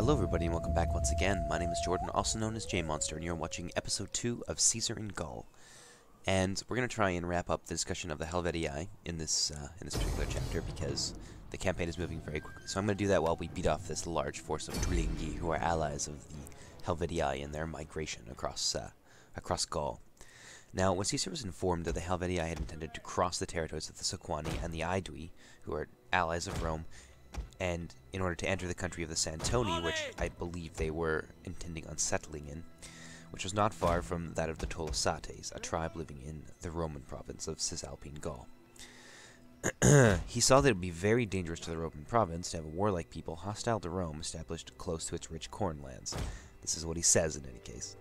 Hello everybody and welcome back once again. My name is Jordan, also known as J-Monster, and you're watching episode 2 of Caesar and Gaul. And we're going to try and wrap up the discussion of the Helvetii in this particular chapter because the campaign is moving very quickly. So I'm going to do that while we beat off this large force of Tulingi, who are allies of the Helvetii in their migration across Gaul. Now, when Caesar was informed that the Helvetii had intended to cross the territories of the Sequani and the Aedui, who are allies of Rome, and in order to enter the country of the Santoni, which I believe they were intending on settling in, which was not far from that of the Tolosates, a tribe living in the Roman province of Cisalpine Gaul. He saw that it would be very dangerous to the Roman province to have a warlike people hostile to Rome established close to its rich corn lands. This is what he says in any case,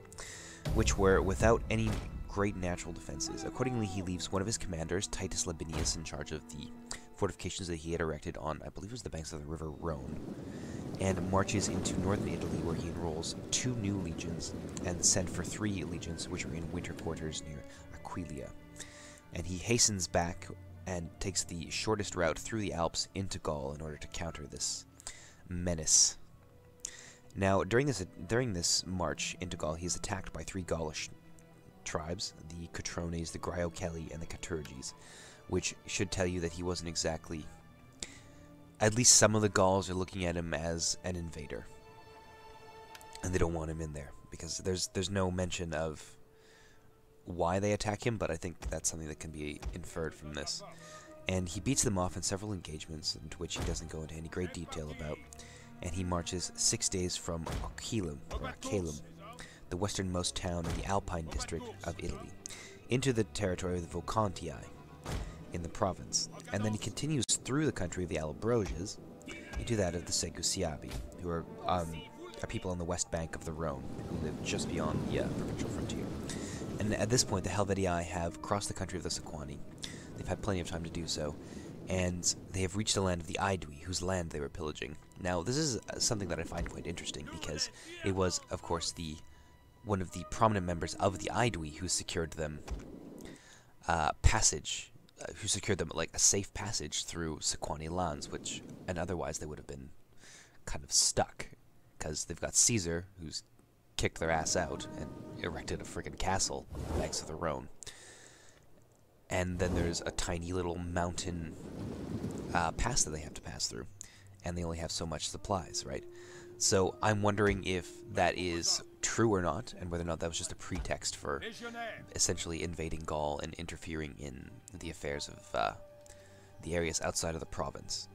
which were without any great natural defenses. Accordingly, he leaves one of his commanders, Titus Labienus, in charge of the fortifications that he had erected on, I believe it was the banks of the river Rhone, and marches into northern Italy, where he enrolls 2 new legions and sent for 3 legions which were in winter quarters near Aquileia. And he hastens back and takes the shortest route through the Alps into Gaul in order to counter this menace. Now, during this march into Gaul, he is attacked by 3 Gaulish tribes, the Cotrones, the Griocelli, and the Caturges, which should tell you that he wasn't exactly... At least some of the Gauls are looking at him as an invader, and they don't want him in there, because there's no mention of why they attack him, but I think that's something that can be inferred from this. And he beats them off in several engagements, into which he doesn't go into any great detail about, and he marches 6 days from Achillum, the westernmost town in the Alpine district of Italy, into the territory of the Vocontii in the province, and then he continues through the country of the Allobroges into that of the Segusiabi, who are people on the west bank of the Rhone, who live just beyond the provincial frontier. And at this point, the Helvetii have crossed the country of the Sequani. They've had plenty of time to do so, and they have reached the land of the Aedui, whose land they were pillaging. Now, this is something that I find quite interesting, because it was, of course, one of the prominent members of the Aedui who secured them like a safe passage through Sequani lands, and otherwise they would have been kind of stuck, because they've got Caesar, who's kicked their ass out and erected a friggin' castle on the banks of the Rhone. And then there's a tiny little mountain pass that they have to pass through, and they only have so much supplies, right? So I'm wondering if that is true or not, and whether or not that was just a pretext for essentially invading Gaul and interfering in the affairs of the areas outside of the province.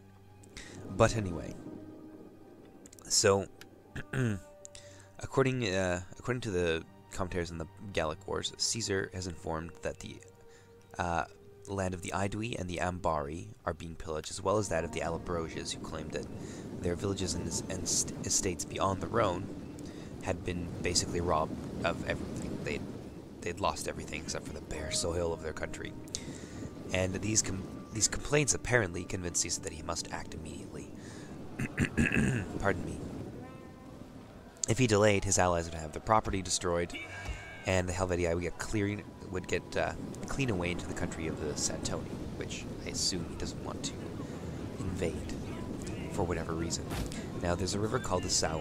But anyway, so according to the commentaries on the Gallic Wars, Caesar has informed that the land of the Aedui and the Ambari are being pillaged, as well as that of the Allobroges, who claimed that their villages and estates beyond the Rhone had been basically robbed of everything. They'd lost everything except for the bare soil of their country. And these complaints apparently convinced Caesar that he must act immediately. Pardon me. If he delayed, his allies would have their property destroyed, and the Helvetii would get clean away into the country of the Santoni, which I assume he doesn't want to invade for whatever reason. Now, there's a river called the Sau,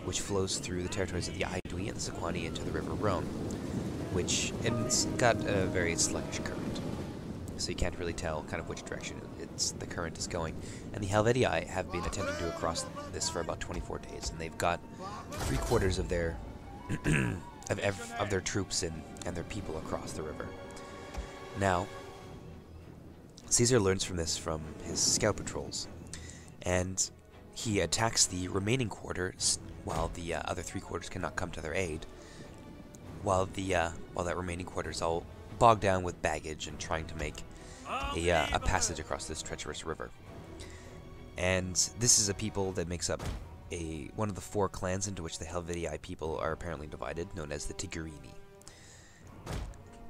which flows through the territories of the Aedui and the Sequani into the river Rhone, and it's got a very sluggish current, so you can't really tell kind of which direction the current is going. And the Helvetii have been attempting to cross this for about 24 days, and they've got 3/4 of their of their troops and their people across the river. Now, Caesar learns from this from his scout patrols, and he attacks the remaining quarter while the other 3/4 cannot come to their aid, while that remaining quarter is all bogged down with baggage and trying to make a passage across this treacherous river. And this is a people that makes up one of the 4 clans into which the Helvetii people are apparently divided, known as the Tigurini.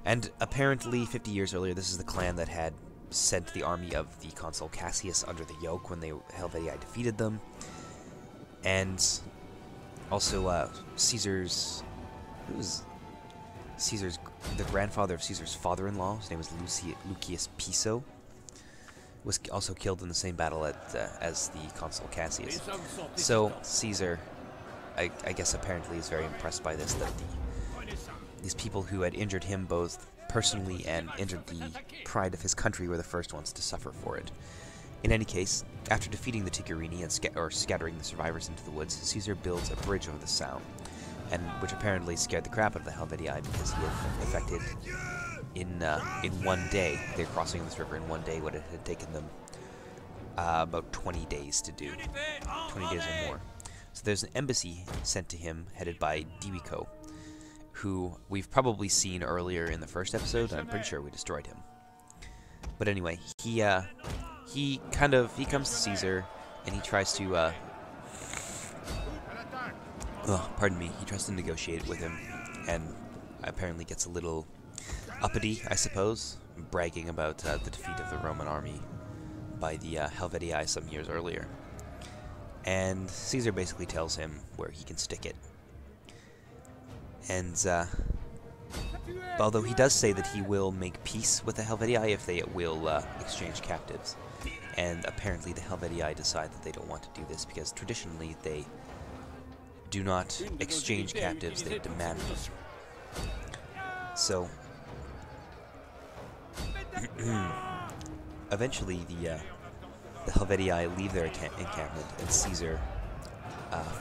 And apparently, 50 years earlier, this is the clan that had sent the army of the consul Cassius under the yoke when the Helvetii defeated them. And also, the grandfather of Caesar's father-in-law, his name was Lucius Piso, was also killed in the same battle as the consul Cassius. So Caesar, I guess apparently is very impressed by this, that these people who had injured him both personally and injured the pride of his country were the first ones to suffer for it. In any case, after defeating the Tigurini and scattering the survivors into the woods, Caesar builds a bridge over the Sound, and which apparently scared the crap out of the Helvetii because he had effected in one day, they're crossing this river in one day what it had taken them about 20 days to do, 20 days or more. So there's an embassy sent to him headed by Diwico, who we've probably seen earlier in the first episode, and I'm pretty sure we destroyed him. But anyway, he comes to Caesar, and he tries to, he tries to negotiate with him, and apparently gets a little uppity, I suppose, bragging about the defeat of the Roman army by the Helvetii some years earlier. And Caesar basically tells him where he can stick it. And although he does say that he will make peace with the Helvetii if they will exchange captives. And apparently the Helvetii decide that they don't want to do this because traditionally they do not exchange captives, they demand them. So eventually the Helvetii leave their encampment, and Caesar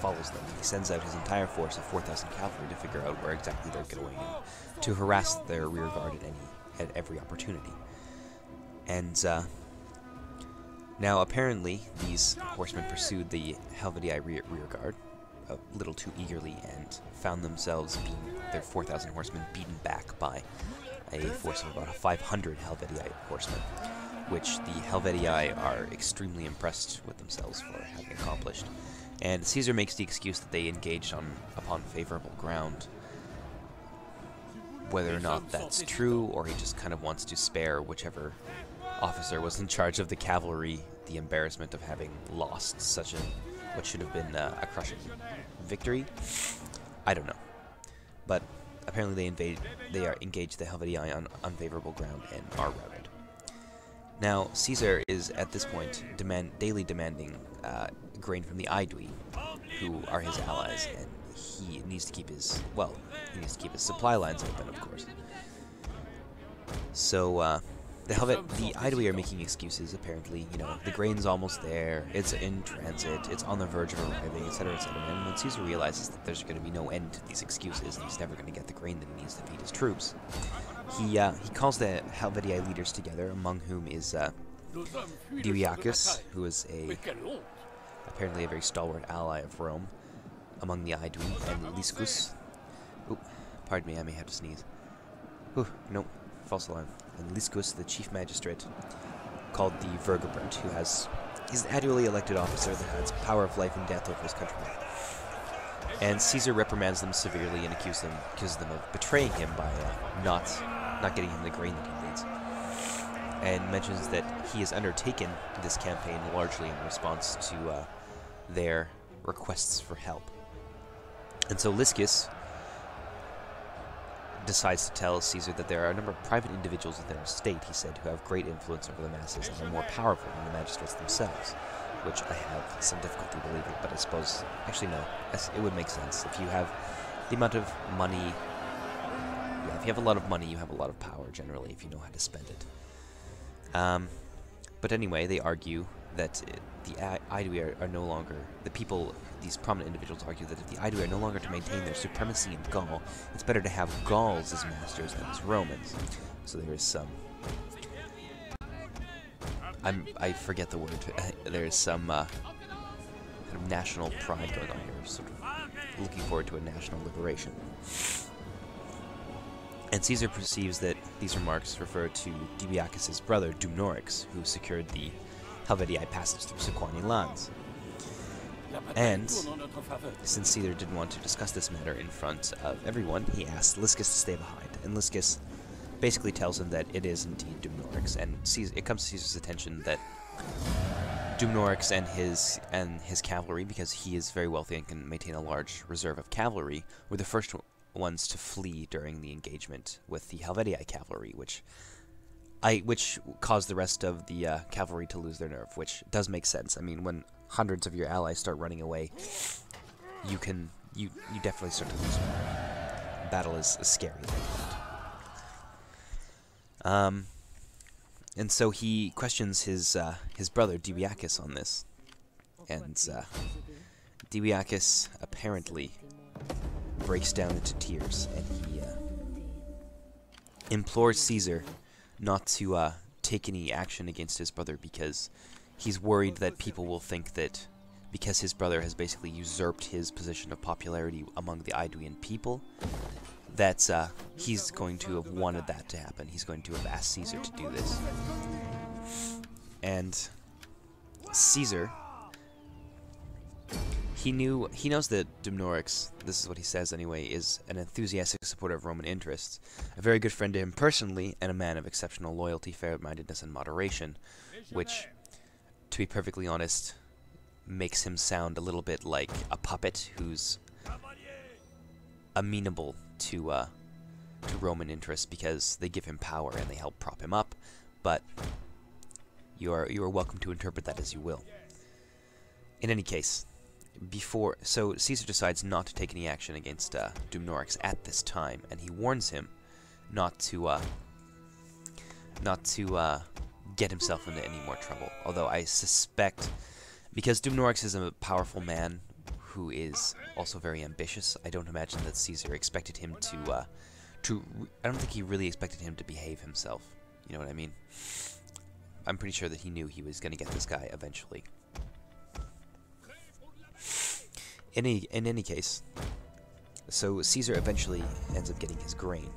follows them. He sends out his entire force of 4,000 cavalry to figure out where exactly they're going and to harass their rear guard at every opportunity. And now apparently these horsemen pursued the Helvetii rear guard a little too eagerly and found themselves their 4,000 horsemen beaten back by a force of about 500 Helvetii horsemen, which the Helvetii are extremely impressed with themselves for having accomplished. And Caesar makes the excuse that they engaged upon favorable ground. Whether or not that's true, or he just kind of wants to spare whichever officer was in charge of the cavalry the embarrassment of having lost such what should have been a crushing victory. I don't know. But apparently they are engaged the Helvetii on unfavorable ground and are routed. Now, Caesar is at this point daily demanding grain from the Aedui, who are his allies, and he needs to keep his supply lines open, of course. So the Aedui are making excuses. Apparently, the grain's almost there, it's in transit, it's on the verge of arriving, etc., etc. And when Caesar realizes that there's going to be no end to these excuses, and he's never going to get the grain that he needs to feed his troops, he calls the Helvetii leaders together, among whom is Diwiacus, who is apparently a very stalwart ally of Rome among the Aedui, and Liscus. Oh, pardon me, I may have to sneeze. No, false alarm. And Liscus, the chief magistrate, called the Vergobert, who he's an annually elected officer that has power of life and death over his country. And Caesar reprimands them severely and accuses them of betraying him by not getting him the grain that he needs, and mentions that he has undertaken this campaign largely in response to their requests for help. And so Liscus decides to tell Caesar that there are a number of private individuals within our state, he said, who have great influence over the masses and are more powerful than the magistrates themselves, which I have some difficulty believing, but I suppose, actually no, it would make sense. If you have the amount of money, if you have a lot of money, you have a lot of power, generally, if you know how to spend it. But anyway, they argue that the Aedui are no longer, these prominent individuals argue that if the Aedui are no longer to maintain their supremacy in Gaul, it's better to have Gauls as masters than as Romans. So there is some, I forget the word, there is some kind of national pride going on here, sort of looking forward to a national liberation. And Caesar perceives that these remarks refer to Diwiacus's brother, Dumnorix, who secured the Helvetii passage through Sequani lands. And since Caesar didn't want to discuss this matter in front of everyone, he asked Liscus to stay behind. And Liscus basically tells him that it is indeed Dumnorix, and it comes to Caesar's attention that Dumnorix and his cavalry, because he is very wealthy and can maintain a large reserve of cavalry, were the first ones to flee during the engagement with the Helvetii cavalry, which which caused the rest of the cavalry to lose their nerve, which does make sense. I mean, when hundreds of your allies start running away, you definitely start to lose your nerve. Battle is scary like that. And so he questions his brother Dibiakis on this, and Dibiakis apparently breaks down into tears, and he implores Caesar not to take any action against his brother because he's worried that people will think that because his brother has basically usurped his position of popularity among the Aeduan people, that he's going to have wanted that to happen. He's going to have asked Caesar to do this. And Caesar, he knows that Dumnorix, this is what he says anyway, is an enthusiastic supporter of Roman interests, a very good friend to him personally, and a man of exceptional loyalty, fair-mindedness, and moderation, which, to be perfectly honest, makes him sound a little bit like a puppet who's amenable to Roman interests because they give him power and they help prop him up, but you are welcome to interpret that as you will. In any case, so Caesar decides not to take any action against Dumnorix at this time, and he warns him not to get himself into any more trouble. Although I suspect, because Dumnorix is a powerful man who is also very ambitious, I don't imagine that Caesar expected him I don't think he really expected him to behave himself. You know what I mean? I'm pretty sure that he knew he was going to get this guy eventually. In any case, so Caesar eventually ends up getting his grain,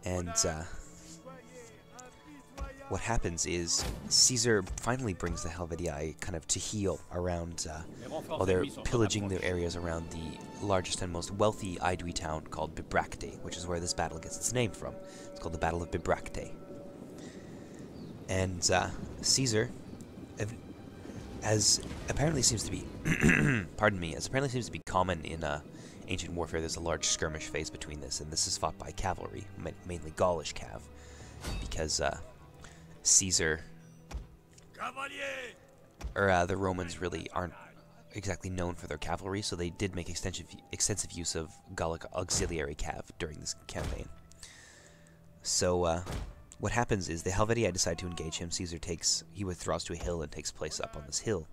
and what happens is Caesar finally brings the Helvetii kind of to heel around, while they're pillaging their areas around the largest and most wealthy Aedui town called Bibracte, which is where this battle gets its name from. It's called the Battle of Bibracte. And Caesar, as apparently seems to be, pardon me, as apparently seems to be common in ancient warfare, there's a large skirmish phase between this, and this is fought by cavalry, mainly Gaulish cav, because Caesar, or the Romans really aren't exactly known for their cavalry, so they did make extensive use of Gallic auxiliary cav during this campaign. So what happens is the Helvetii decide to engage him. Caesar he withdraws to a hill and takes place up on this hill.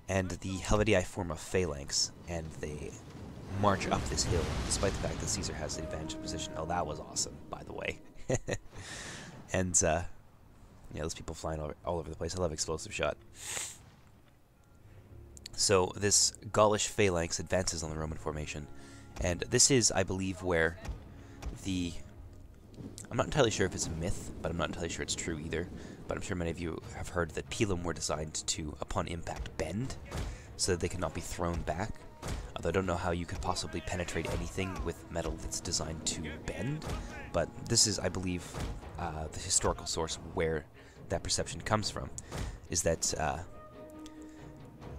And the Helvetii form a phalanx, and they march up this hill, despite the fact that Caesar has the advantage of position. Oh, that was awesome, by the way. And, yeah, those people flying all over the place. I love explosive shot. So, this Gaulish phalanx advances on the Roman formation, and this is, I believe, where I'm not entirely sure if it's a myth, but I'm not entirely sure it's true either. But I'm sure many of you have heard that pilum were designed to, upon impact, bend, so that they cannot be thrown back. Although I don't know how you could possibly penetrate anything with metal that's designed to bend. But this is, I believe, the historical source where that perception comes from, is that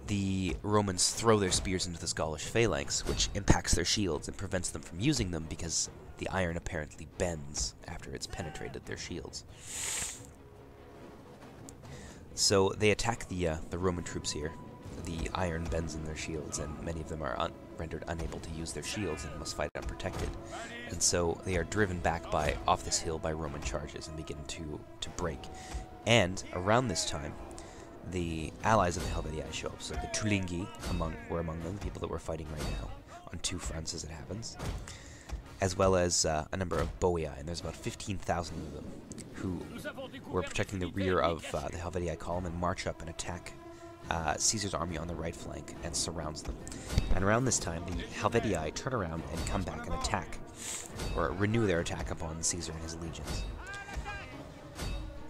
the Romans throw their spears into this Gaulish phalanx, which impacts their shields and prevents them from using them because the iron apparently bends after it's penetrated their shields. So they attack the Roman troops here. The iron bends in their shields, and many of them are rendered unable to use their shields and must fight unprotected. And so they are driven back off this hill by Roman charges and begin to break. And around this time, the allies of the Helvetii show up. So the Tulingi were among them, the people that were fighting right now, on two fronts as it happens, as well as a number of Boii, and there's about 15,000 of them, who were protecting the rear of the Helvetii column and march up and attack Caesar's army on the right flank and surrounds them. And around this time, the Helvetii turn around and come back and attack, or renew their attack upon Caesar and his legions.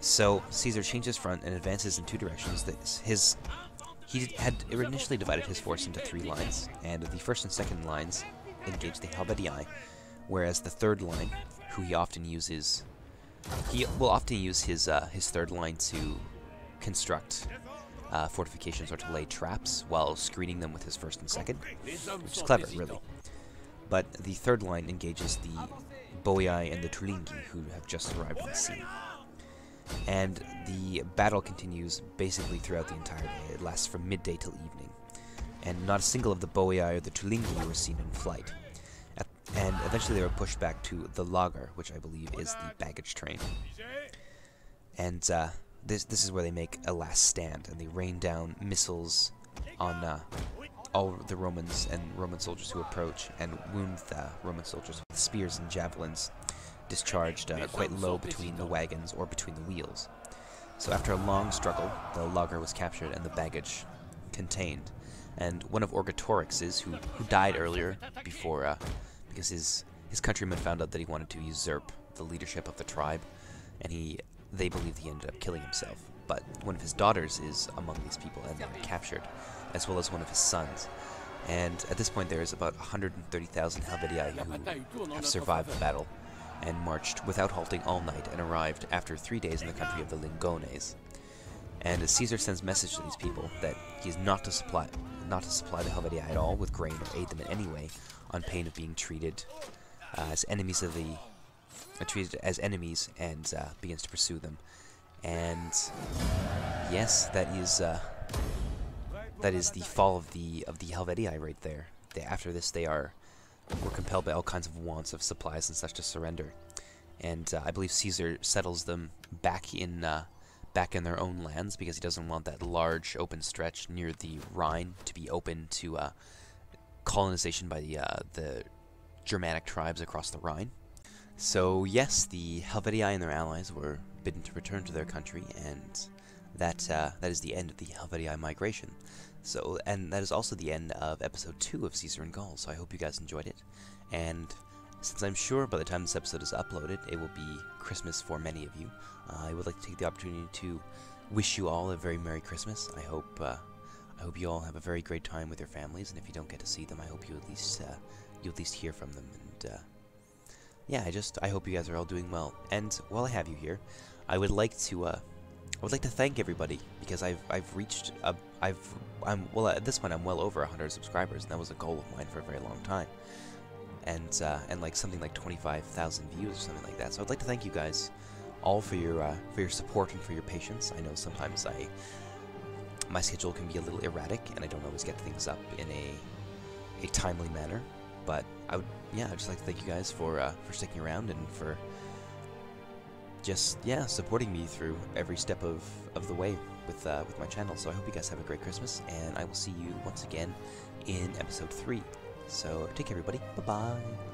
So Caesar changes front and advances in two directions. He had initially divided his force into three lines, and the first and second lines engaged the Helvetii, whereas the third line, who he will often use his third line to construct fortifications or to lay traps while screening them with his first and second, which is clever, really. But the third line engages the Boii and the Tulingi, who have just arrived on the scene. And the battle continues basically throughout the entire day. It lasts from midday till evening. And not a single of the Boii or the Tulingi were seen in flight. And eventually they were pushed back to the Lager, which I believe is the baggage train. And this is where they make a last stand, and they rain down missiles on all the Romans and Roman soldiers who approach, and wound the Roman soldiers with spears and javelins discharged quite low between the wagons or between the wheels. So after a long struggle, the Lager was captured and the baggage contained. And one of Orgetorix's, who died earlier before, because his countrymen found out that he wanted to usurp the leadership of the tribe, and they believe he ended up killing himself. But one of his daughters is among these people, and they were captured, as well as one of his sons. And at this point there is about 130,000 Helvetii who have survived the battle, and marched without halting all night, and arrived after 3 days in the country of the Lingones. And Caesar sends message to these people that he is not to supply the Helvetii at all with grain or aid them in any way, on pain of being treated as enemies of and begins to pursue them. And yes, that is the fall of the Helvetii right there. After this, they were compelled by all kinds of wants of supplies and such to surrender. And I believe Caesar settles them back in their own lands, because he doesn't want that large open stretch near the Rhine to be open to colonization by the Germanic tribes across the Rhine. So yes, the Helvetii and their allies were bidden to return to their country, and that is the end of the Helvetii migration. So, and that is also the end of episode 2 of Caesar in Gaul. So I hope you guys enjoyed it, and since I'm sure by the time this episode is uploaded, it will be Christmas for many of you, I would like to take the opportunity to wish you all a very Merry Christmas. I hope you all have a very great time with your families, and if you don't get to see them, I hope you at least hear from them. And yeah, I hope you guys are all doing well. And while I have you here, I would like to thank everybody, because I've reached at this point I'm well over 100 subscribers, and that was a goal of mine for a very long time. And like something like 25,000 views or something like that. So I'd like to thank you guys all for your support and for your patience. I know sometimes my schedule can be a little erratic, and I don't always get things up in a timely manner. But I'd just like to thank you guys for sticking around and for just supporting me through every step of the way with my channel. So I hope you guys have a great Christmas, and I will see you once again in episode 3. So take care, everybody. Bye bye.